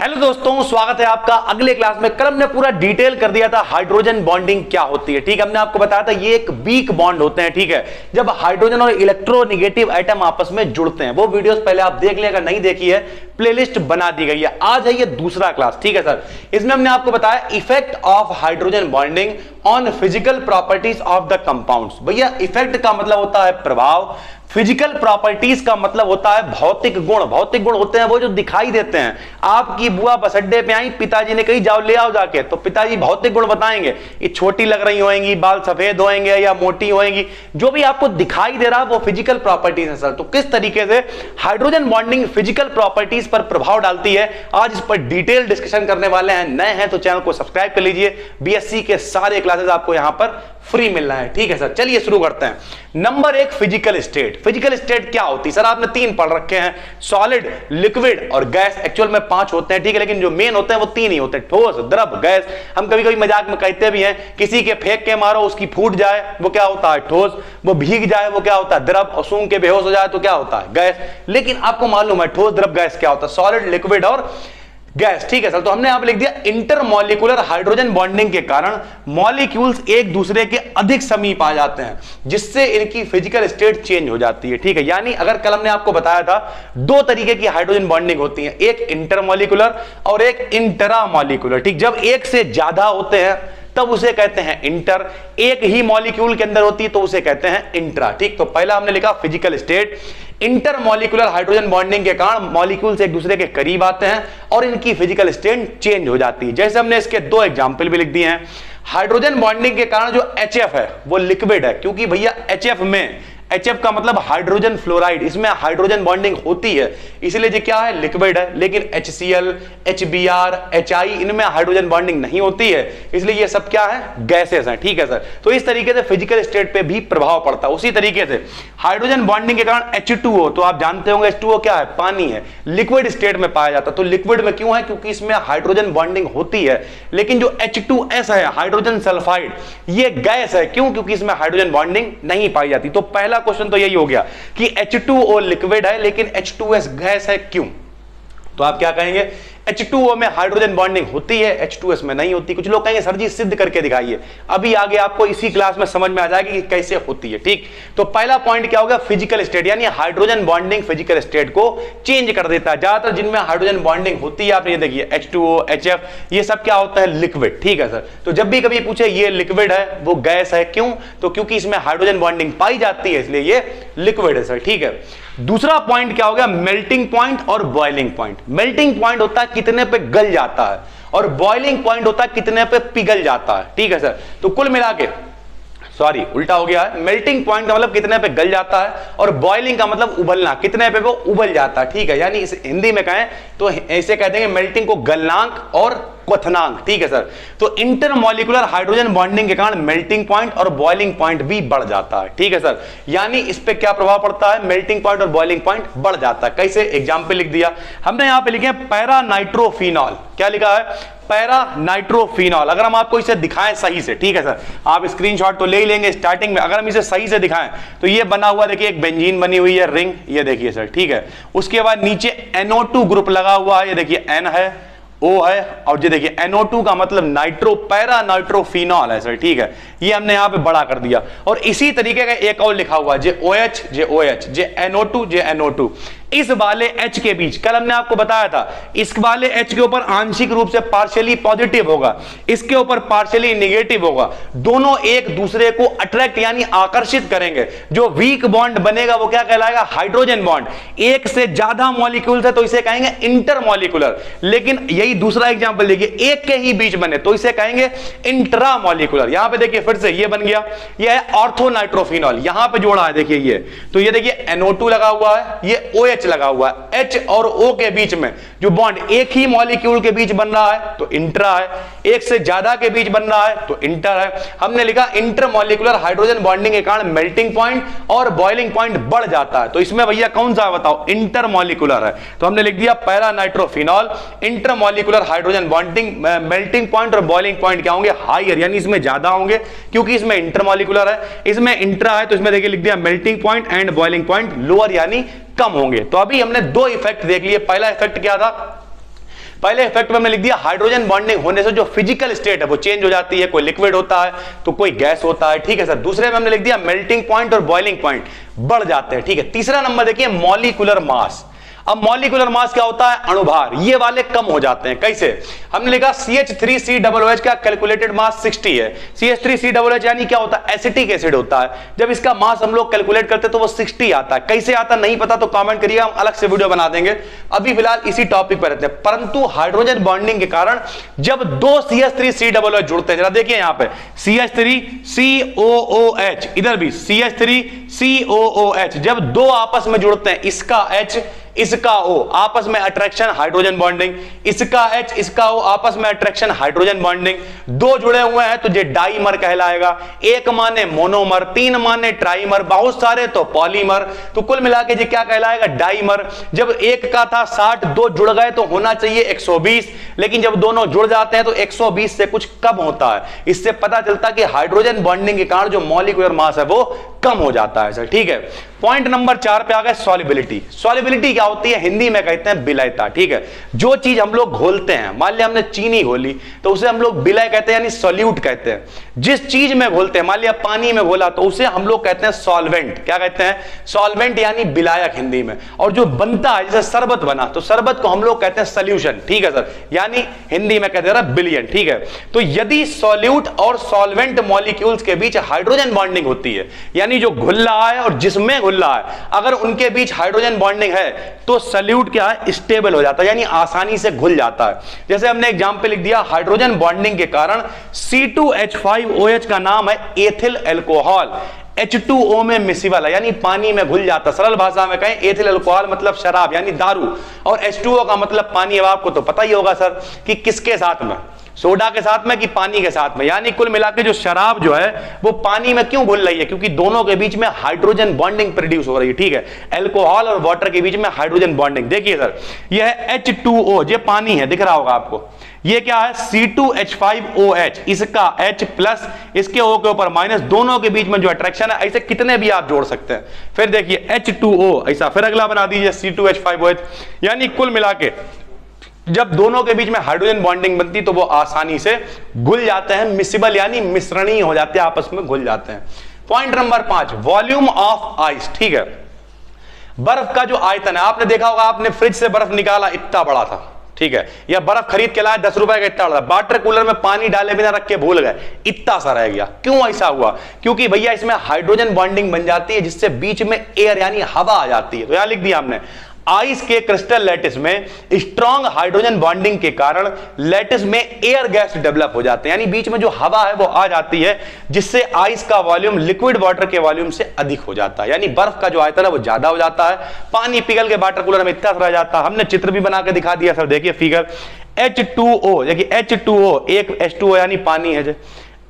Hello दोस्तों, स्वागत है आपका अगले क्लास में। कल हमने पूरा डिटेल कर दिया था हाइड्रोजन बॉन्डिंग क्या होती है। ठीक है, हमने आपको बताया था ये एक वीक बॉन्ड होते हैं। ठीक है, जब हाइड्रोजन और इलेक्ट्रोनेगेटिव एटम आपस में जुड़ते हैं। वो वीडियोस पहले आप देख लें, अगर नहीं देखी है प्लेलिस्ट बना दी गई है। आज है ये दूसरा क्लास। ठीक है सर, इसमें हमने आपको बताया effect of hydrogen bonding on physical properties of the compounds. भैया इफेक्ट का मतलब होता है प्रभाव, फिजिकल प्रॉपर्टीज का मतलब होता है भौतिक गुण। भौतिक गुण होते हैं वो जो दिखाई देते हैं। आपकी बुआ बस अड्डे पे आई, पिताजी ने कही जाओ ले आओ जाके, तो पिताजी भौतिक गुण बताएंगे, ये छोटी लग रही होंगी, बाल सफेद होंगे या मोटी होंगी, जो भी आपको दिखाई दे रहा है वो फिजिकल प्रॉपर्टीज है सर। तो किस तरीके से हाइड्रोजन बॉन्डिंग फिजिकल प्रॉपर्टीज पर प्रभाव डालती है, आज इस पर डिटेल डिस्कशन करने वाले हैं। नए हैं तो चैनल को सब्सक्राइब कर लीजिए। बीएससी के सारे क्लासेस आपको यहां पर फ्री मिलना है। ठीक है सर, चलिए शुरू करते हैं। नंबर एक, फिजिकल स्टेट। फिजिकल स्टेट क्या होती है सर? आपने तीन पढ़ रखे हैं, सॉलिड, लिक्विड और गैस। एक्चुअल में 5 होते हैं, ठीक है, लेकिन जो मेन होते हैं वो 3 ही होते हैं, ठोस, द्रव, गैस। हम कभी कभी मजाक में कहते भी हैं, किसी के फेंक के मारो उसकी फूट जाए वो क्या होता है? ठोस। वो भीग जाए वो क्या होता है? द्रव। और सूंघ के बेहोश हो जाए तो क्या होता है? गैस। लेकिन आपको मालूम है ठोस, द्रव, गैस क्या होता है? सॉलिड, लिक्विड और गैस। ठीक है सर, तो हमने यहां पे लिख दिया इंटरमॉलिक्यूलर हाइड्रोजन बॉन्डिंग के कारण मॉलिक्यूल्स एक दूसरे के अधिक समीप आ जाते हैं, जिससे इनकी फिजिकल स्टेट चेंज हो जाती है। ठीक है, यानी अगर कल हमने आपको बताया था 2 तरीके की हाइड्रोजन बॉन्डिंग होती है, एक इंटरमॉलिक्यूलर और एक इंट्रामॉलिक्यूलर। ठीक, जब एक से ज्यादा होते हैं तब उसे कहते हैं इंटर, एक ही मॉलिक्यूल के अंदर होती है तो उसे कहते हैं इंट्रा। ठीक, तो पहला हमने लिखा physical state. Intermolecular hydrogen bonding के कारण मॉलिक्यूल्स एक दूसरे के करीब आते हैं और इनकी फिजिकल स्टेट चेंज हो जाती है। जैसे हमने इसके 2 एग्जांपल भी लिख दिए हैं। हाइड्रोजन बॉन्डिंग के कारण जो HF है वो लिक्विड है, क्योंकि भैया HF में, HF का मतलब हाइड्रोजन फ्लोराइड, इसमें हाइड्रोजन बॉन्डिंग होती है, इसलिए ये क्या है? लिक्विड है। लेकिन HCl, HBr, HI इनमें हाइड्रोजन बॉन्डिंग नहीं होती है, इसलिए ये सब क्या है? गैसेस हैं। ठीक है सर, तो इस तरीके से फिजिकल स्टेट पे भी प्रभाव पड़ता है। उसी तरीके से हाइड्रोजन बॉन्डिंग के कारण H2O, तो आप जानते होंगे H2O क्या है? पानी है, लिक्विड स्टेट में पाया जाता है। तो लिक्विड में क्यों है? क्योंकि इसमें हाइड्रोजन बॉन्डिंग होती है। लेकिन जो H2S है, हाइड्रोजन सल्फाइड, ये गैस है। क्यों? क्योंकि इसमें हाइड्रोजन बॉन्डिंग नहीं पाई जाती। तो पहला क्वेश्चन तो यही हो गया कि H2O लिक्विड है लेकिन H2S गैस है, क्यों? तो आप क्या कहेंगे? H2O में हाइड्रोजन बॉन्डिंग होती है, H2S में नहीं होती। कुछ लोग कहेंगे सर जी सिद्ध करके दिखाइए। अभी आगे आपको इसी क्लास में समझ में आ जाएगी कि कैसे होती है। ठीक, तो पहला पॉइंट क्या होगा? फिजिकल स्टेट, यानी हाइड्रोजन बॉन्डिंग फिजिकल स्टेट को चेंज कर देता है। ज्यादातर जिनमें हाइड्रोजन बॉन्डिंग होती है, आप ये देखिए H2O, HF, ये सब क्या होता है? लिक्विड। ठीक है सर, तो जब भी कभी पूछे ये लिक्विड है वो गैस है, क्यों? तो क्योंकि इसमें हाइड्रोजन बॉन्डिंग पाई जाती है, इसलिए ये लिक्विड है सर। ठीक है, दूसरा पॉइंट क्या हो गया? मेल्टिंग पॉइंट और बॉइलिंग पॉइंट। मेल्टिंग पॉइंट होता है कितने पे गल जाता है, और बॉइलिंग पॉइंट होता है कितने पे पिघल जाता है। ठीक है सर, तो कुल मिला के, सॉरी उल्टा हो गया है, मेल्टिंग पॉइंट का मतलब कितने पे गल जाता है और बॉइलिंग का मतलब उबलना, कितने पे वो उबल जाता है। ठीक है, यानी इस हिंदी में कहें तो ऐसे कहते हैं मेल्टिंग को गलनांक और क्वथनांक। ठीक है सर, तो इंटरमॉलिक्यूलर हाइड्रोजन बॉन्डिंग के कारण मेल्टिंग पॉइंट और बॉइलिंग पॉइंट भी बढ़ जाता है। ठीक है सर, यानी इस पे क्या प्रभाव पड़ता है? मेल्टिंग पॉइंट और बॉइलिंग पॉइंट बढ़ जाता है। कैसे? एग्जांपल लिख दिया हमने, यहां पे लिखे पैरा नाइट्रोफिनॉल। क्या लिखा है? Para nitrophenol. अगर हम आपको इसे दिखाएं सही से, ठीक है सर, आप स्क्रीनशॉट तो ले ही लेंगे स्टार्टिंग में। अगर हम इसे सही से दिखाएं तो ये बना हुआ देखिए, एक बेंजीन बनी हुई है, रिंग, ये देखिए सर। ठीक है, उसके बाद नीचे NO2 ग्रुप लगा हुआ है, ये देखिए N है, O है, और ये देखिए NO2 का मतलब नाइट्रो, पैरा नाइट्रोफिनॉल है सर। ठीक है, ये हमने यहां पे बड़ा कर दिया। और इसी तरीके का एक और लिखा हुआ है, OH, OH, NO2, NO2। इस वाले H के बीच, कल हमने आपको बताया था, इस वाले H के ऊपर आंशिक रूप से पार्शियली पॉजिटिव होगा, इसके ऊपर पार्शियली नेगेटिव होगा। दोनों एक दूसरे को अट्रैक्ट यानी आकर्षित करेंगे। जो वीक बॉन्ड बनेगा वो क्या कहलाएगा? Hydrogen bond. एक से ज्यादा मॉलिक्यूल्स है तो इसे कहेंगे इंटरमॉलिक्यूलर। लेकिन यही दूसरा एग्जांपल देखिए, एक के ही बीच बने तो इसे कहेंगे इंट्रामॉलिक्यूलर। यहां पे देखिए फिर से ये बन गया, ये है ऑर्थोनाइट्रोफिनॉल, यहां पे जोड़ा है देखिए ये, तो ये देखिए NO2 लगा हुआ है, ये OH लगा हुआ है। H और O के बीच में जो बॉन्ड एक ही मॉलिक्यूल के बीच बन रहा है तो इंट्रा है, एक से ज्यादा के बीच बन रहा है तो इंटर है। हमने लिखा इंटरमॉलिक्यूलर हाइड्रोजन बॉन्डिंग के कारण मेल्टिंग पॉइंट और बॉइलिंग पॉइंट बढ़ जाता है। तो इसमें भैया कौन सा है बताओ? इंटरमॉलिक्यूलर है, तो हमने लिख दिया para nitrophenol. Intermolecular hydrogen bonding, melting point और बॉइलिंग पॉइंट क्या होंगे? हायर, यानी इसमें ज्यादा होंगे, क्योंकि इसमें इंटरमॉलिक्यूलर है, इसमें इंट्रा है, तो इसमें देखिए लिख दिया melting point and boiling point lower यानी कम होंगे। तो अभी हमने 2 इफेक्ट देख लिए। पहला इफेक्ट क्या था? पहले इफेक्ट में हमने लिख दिया हाइड्रोजन बॉन्डिंग होने से जो फिजिकल स्टेट है वो चेंज हो जाती है, कोई लिक्विड होता है तो कोई गैस होता है, ठीक है सर। दूसरे में हमने लिख दिया मेल्टिंग पॉइंट और बॉइलिंग पॉइंट बढ़ जाते हैं, ठीक है। तीसरा नंबर देखिए मॉलिक्यूलर मास। अब मॉलिक्यूलर मास क्या होता है? अणुभार, ये वाले कम हो जाते हैं। कैसे? हमने लिखा CH3COOH का कैलकुलेटेड मास 60 है। CH3COOH यानी क्या होता है? एसिटिक एसिड होता है। जब इसका मास हम लोग कैलकुलेट करते तो वो 60 आता है। कैसे आता नहीं पता तो कमेंट करिएगा, हम अलग से वीडियो बना देंगे। अभी फिलहाल इसी टॉपिक पर रहते हैं। परंतु हाइड्रोजन बॉन्डिंग के कारण जब दो CH3COOH जुड़ते हैं, जरा देखिए यहां पे CH3COOH, इधर भी CH3COOH, जब दो आपस में जुड़ते हैं, इसका H इसका O आपस में अट्रैक्शन हाइड्रोजन बॉन्डिंग, इसका H इसका O आपस में अट्रैक्शन हाइड्रोजन बॉन्डिंग। दो जुड़े हुए हैं तो ये डाइमर कहलाएगा। एक माने मोनोमर, तीन माने ट्राइमर, बहुत सारे तो पॉलीमर। तो कुल मिला के ये क्या कहलाएगा? डाइमर। जब एक का था 60, दो जुड़ गए तो होना चाहिए 120, लेकिन जब दोनों जुड़ जाते हैं तो 120 से कुछ कम होता है। इससे पता चलता है कि हाइड्रोजन बॉन्डिंग के कारण जो मॉलिक्यूलर मास है वो कम हो जाता है सर, ठीक है। पॉइंट नंबर 4 पे आ गए सॉल्युबिलिटी। सॉल्युबिलिटी क्या होती है? हिंदी में कहते हैं विलयता, ठीक है। जो चीज हम लोग घोलते हैं, मान लिया हमने चीनी घोली तो उसे हम लोग विलय कहते हैं यानी सॉल्यूट कहते हैं। जिस चीज में घोलते हैं, मान लिया पानी में घोला तो उसे हम लोग कहते हैं सॉल्वेंट। क्या कहते हैं? सॉल्वेंट यानी विलायक हिंदी में। और जो बनता है, जैसे शरबत बना तो शरबत को हम लोग कहते हैं सॉल्यूशन, ठीक है सर, यानी हिंदी में कहते हैं विलयन, ठीक है। तो यदि सॉल्यूट और सॉल्वेंट मॉलिक्यूल्स के बीच हाइड्रोजन बॉन्डिंग होती है, यानी जो घुल रहा है और जिसमें घुल रहा है, अगर उनके बीच हाइड्रोजन बॉन्डिंग है तो सॉल्यूट क्या है? स्टेबल हो जाता है, यानी आसानी से घुल जाता है। जैसे हमने एग्जांपल लिख दिया, हाइड्रोजन बॉन्डिंग के कारण C2H5OH का नाम है एथिल अल्कोहल। H2O में मिसिबल है, यानी पानी में घुल जाता। सरल भाषा में कहें एथिल अल्कोहल मतलब शराब यानी दारू, और H2O का मतलब पानी। अब आपको तो पता ही होगा सर कि किसके साथ में, सोडा के साथ में कि पानी के साथ में। यानी कुल मिला के जो शराब जो है वो पानी में क्यों घुल रही है? क्योंकि दोनों के बीच में हाइड्रोजन बॉन्डिंग प्रोड्यूस हो रही है, ठीक है। अल्कोहल और वाटर के बीच में हाइड्रोजन बॉन्डिंग। देखिए सर, यह है H2O, ये पानी है, दिख रहा होगा आपको। ये क्या है? C2H5OH, इसका H प्लस इसके O के ऊपर माइनस, दोनों के बीच में जो अट्रैक्शन है, ऐसे कितने भी आप जोड़ सकते हैं। फिर देखिए H2O ऐसा, फिर अगला बना दीजिए C2H5OH। यानी कुल मिला के जब दोनों के बीच में हाइड्रोजन बॉन्डिंग बनती तो वो आसानी से घुल जाते हैं, मिसिबल यानी मिश्रणीय हो जाते हैं, आपस में घुल जाते हैं। Point number 5, volume of ice, ठीक है। बर्फ का जो आयतन है, आपने देखा होगा, आपने फ्रिज से बर्फ निकाला, इतना बड़ा था, ठीक है, या बर्फ खरीद के लाए 10 रुपए का, इतना बड़ा। वाटर कूलर में पानी डाले बिना रख के भूल गए, इतना सा रह गया। क्यों ऐसा हुआ? क्योंकि भैया इसमें हाइड्रोजन बॉन्डिंग बन जाती है, जिससे बीच में एयर यानी हवा आ जाती है। तो यहां लिख दिया हमने, आइस के क्रिस्टल लैटिस में स्ट्रॉन्ग हाइड्रोजन बॉन्डिंग के कारण लैटिस में एयर गैस डेवलप हो जाते हैं, यानी बीच में जो हवा है वो आ जाती है, जिससे आइस का वॉल्यूम लिक्विड वाटर के वॉल्यूम से अधिक हो जाता है, यानी बर्फ का जो आयतन है वो ज्यादा हो जाता है। पानी पिघल के वाटर कूलर में इतना रह जाता है। हमने चित्र भी बना के दिखा दिया सर, देखिए फिगर। H2O, देखिए H2O एक H2O यानी पानी है,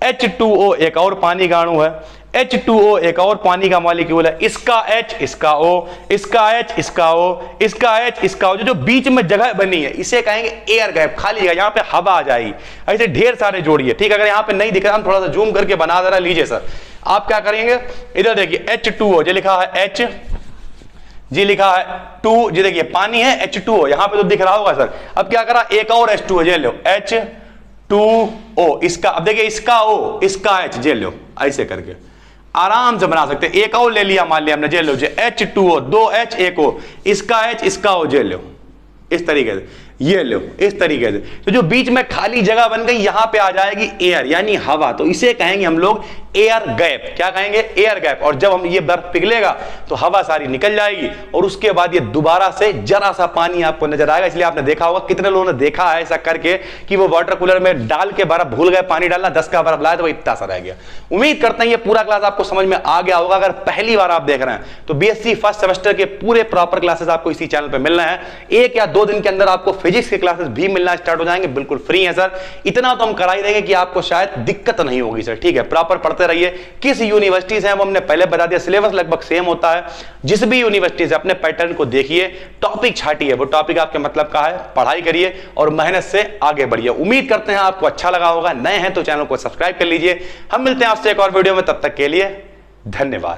H2O एक और पानी का अणु है, H2O एक और पानी का मॉलिक्यूल है। इसका H इसका O, इसका H इसका O, इसका H इसका O, जो बीच में जगह बनी है इसे कहेंगे एयर गैप, खाली है, यहाँ पे हवा आ जाएगी। ऐसे ढेर सारे जोड़िए, ठीक है। अगर यहाँ पे नहीं दिख रहा, हम थोड़ा सा जूम करके बना दे रहा, लीजिए सर। आप क्या करेंगे, इधर देखिए H2O, जो लिखा है H, जी लिखा है 2, जी देखिए पानी है H2O, यहाँ पे तो दिख रहा होगा सर। अब क्या करा, एक और H2O जे लो, H2O, इसका, अब देखिए इसका O इसका H जे लो, ऐसे करके आराम से बना सकते हैं। एक और ले लिया, मान लिया हमने, जे लो जे H2O, 2 H 1 O, इसका H इसका O जे लो, इस तरीके से, ये लो इस तरीके से। तो जो बीच में खाली जगह बन गई, यहां पे आ जाएगी एयर यानी हवा, तो इसे कहेंगे हम लोग एयर गैप। क्या कहेंगे? Air gap. और जब हम ये बर्फ पिघलेगा तो हवा सारी निकल जाएगी और उसके बाद ये दोबारा से जरा सा पानी आपको नजर आएगा। इसलिए आपने देखा होगा, कितने लोगों ने देखा है ऐसा करके कि वो वाटर कूलर में डाल के बर्फ भूल गए, पानी डालना, 10 का बर्फ लाया तो वो इतना सा रह गया। उम्मीद करते हैं ये पूरा क्लास आपको समझ में आ गया होगा। अगर पहली बार आप देख रहे हैं तो BSc फर्स्ट सेमेस्टर के पूरे प्रॉपर क्लासेस आपको इसी चैनल पर मिलना है। 1 या 2 दिन के अंदर आपको फिजिक्स के क्लासेस भी मिलना स्टार्ट हो जाएंगे, बिल्कुल फ्री है सर। इतना तो हम करा ही देंगे कि आपको शायद दिक्कत नहीं होगी सर, ठीक है। प्रॉपर पढ़ते रहिए। किस यूनिवर्सिटी से वो हमने पहले बता दिया, सिलेबस लगभग सेम होता है। जिस भी यूनिवर्सिटी से अपने पैटर्न को देखिए, टॉपिक छाटिए, वो टॉपिक आपके मतलब का है, पढ़ाई करिए और मेहनत से आगे बढ़िए। उम्मीद करते हैं आपको अच्छा लगा होगा। नए हैं तो चैनल को सब्सक्राइब कर लीजिए। हम मिलते हैं आपसे एक और वीडियो में, तब तक के लिए धन्यवाद।